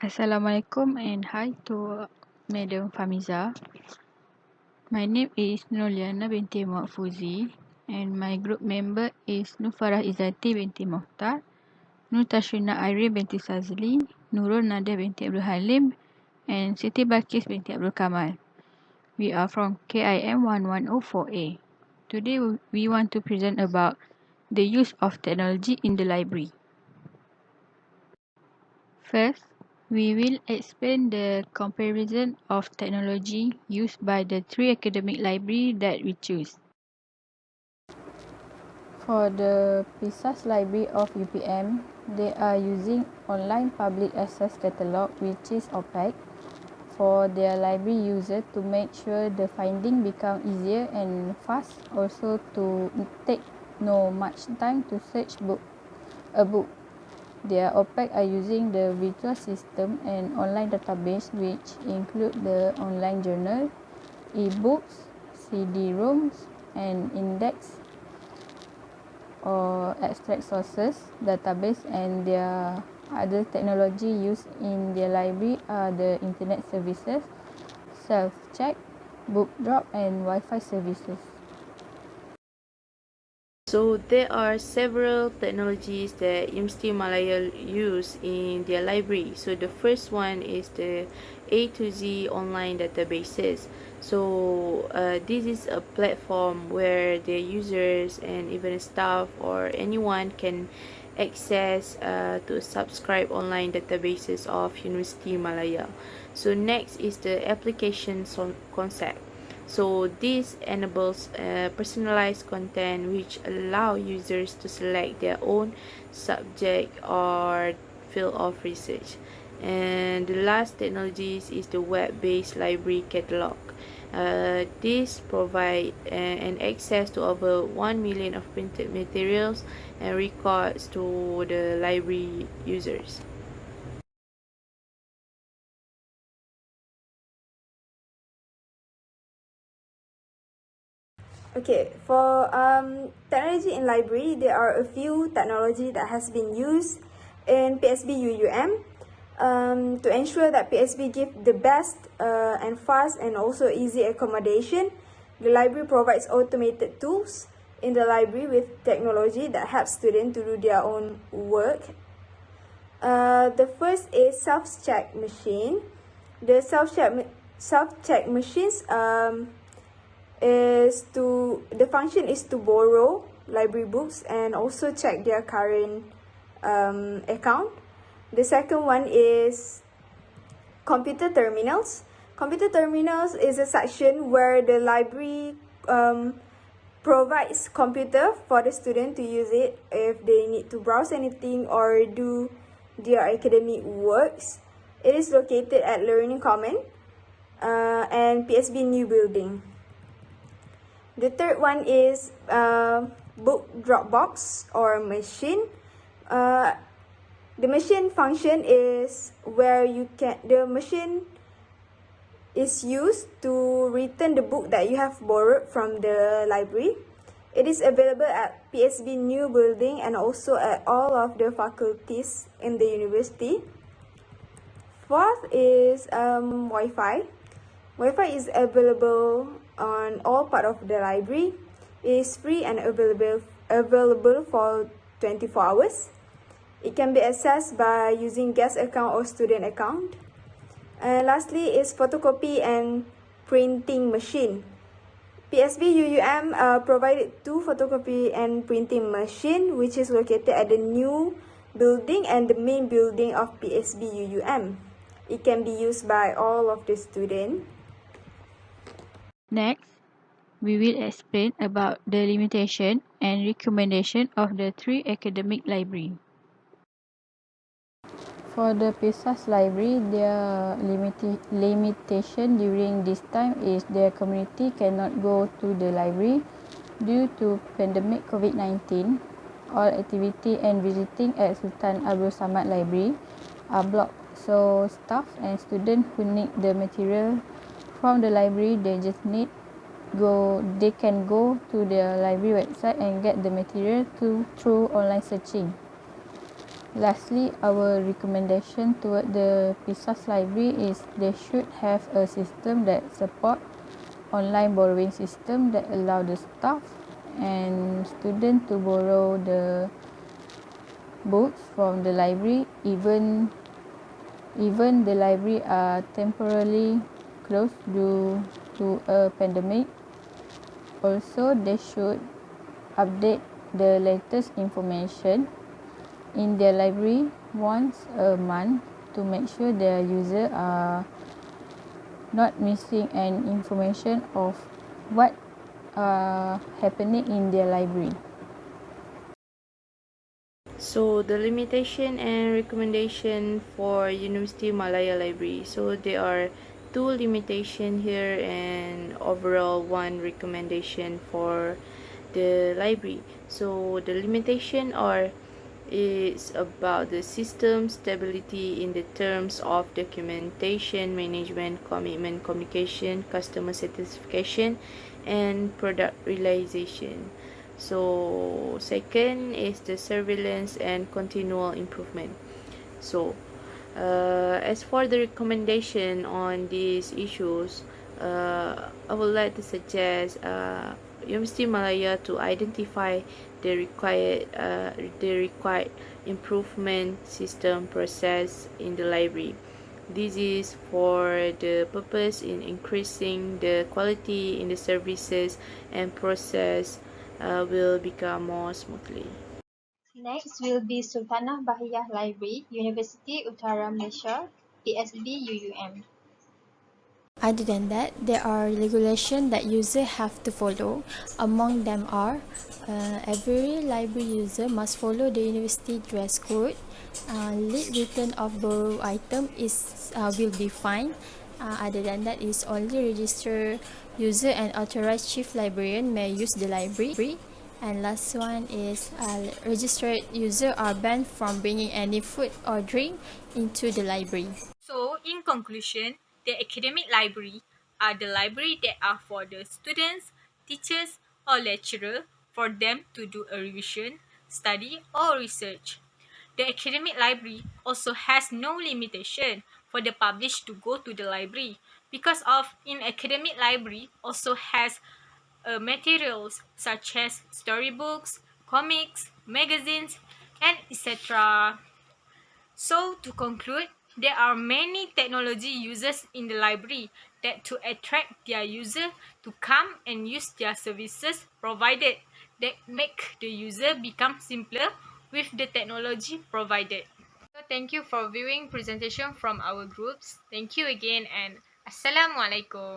Assalamualaikum and hi to Madam Famiza. My name is Nurliana binti Muhammad Fuzi and my group member is Nufarah Izzati binti Mohtar, Nur Tashrina Irene binti Sazli, Nurul Nadia binti Abdul Halim and Siti Balkis binti Abdul Kamal. We are from KIM 1104A. Today we want to present about the use of technology in the library. First, we will explain the comparison of technology used by the three academic libraries that we choose. For the PISAS library of UPM, they are using online public access catalog which is opaque for their library user to make sure the finding become easier and fast, also to take no much time to search a book. Their OPEC are using the virtual system and online database which include the online journal, e-books, CD-ROMs and index or extract sources database, and their other technology used in their library are the internet services, self-check, book drop and Wi-Fi services. So there are several technologies that IMD Malaya use in their library. So the first one is the A to Z online databases. So this is a platform where the users and even staff or anyone can access to subscribe online databases of University Malaya. So next is the application concept. So this enables personalized content which allow users to select their own subject or field of research. And the last technologies is the web-based library catalog. This provide an access to over 1 million of printed materials and records to the library users. Okay, for technology in library, there are a few technology that has been used in PSB UUM to ensure that PSB give the best and fast and also easy accommodation. The library provides automated tools in the library with technology that helps students to do their own work. The first is self-check machine. The self-check machines the function is to borrow library books and also check their current account. The second one is computer terminals. Computer terminals is a section where the library provides computer for the student to use it if they need to browse anything or do their academic works. It is located at Learning Common and PSB New Building. The third one is book drop box or machine. The machine function is where the machine is used to return the book that you have borrowed from the library. It is available at PSB New Building and also at all of the faculties in the university. Fourth is Wi-Fi. Wi-Fi is available on all part of the library. It is free and available for 24 hours. It can be accessed by using guest account or student account. And lastly is photocopy and printing machine. PSB UUM provided 2 photocopy and printing machine which is located at the new building and the main building of PSB UUM. It can be used by all of the students. Next, we will explain about the limitation and recommendation of the three academic libraries. For the PISAS library, their limitation during this time is their community cannot go to the library due to pandemic COVID-19. All activity and visiting at Sultan Abdul Samad Library are blocked. So staff and students who need the material from the library, they can go to their library website and get the material through online searching. Lastly, our recommendation toward the PISAS library is they should have a system that support online borrowing system that allow the staff and student to borrow the books from the library even the library are temporarily closed due to a pandemic. Also, they should update the latest information in their library once a month to make sure their users are not missing an information of what happening in their library. So the limitation and recommendation for University Malaya Library. So there are two limitation here and overall one recommendation for the library. So the limitation are is about the system stability in the terms of documentation, management, commitment, communication, customer satisfaction, and product realization. So second is the surveillance and continual improvement. So as for the recommendation on these issues, I would like to suggest University Malaya to identify the required improvement system process in the library. This is for the purpose in increasing the quality in the services and process will become more smoothly. Next will be Sultanah Bahiyah Library, University Utara Malaysia, PSB UUM. Other than that, there are regulations that users have to follow. Among them are every library user must follow the university dress code. Late return of borrowed item is will be fine. Other than that, is only registered user and authorized chief librarian may use the library. And last one is registered user are banned from bringing any food or drink into the library. So, in conclusion, the academic library are the library that are for the students, teachers, or lecturer for them to do a revision, study, or research. The academic library also has no limitation for the published to go to the library because of in academic library also has materials such as storybooks, comics, magazines, and etc. So, to conclude, there are many technology users in the library that to attract their user to come and use their services provided that make the user become simpler with the technology provided. So thank you for viewing presentation from our groups. Thank you again and Assalamualaikum.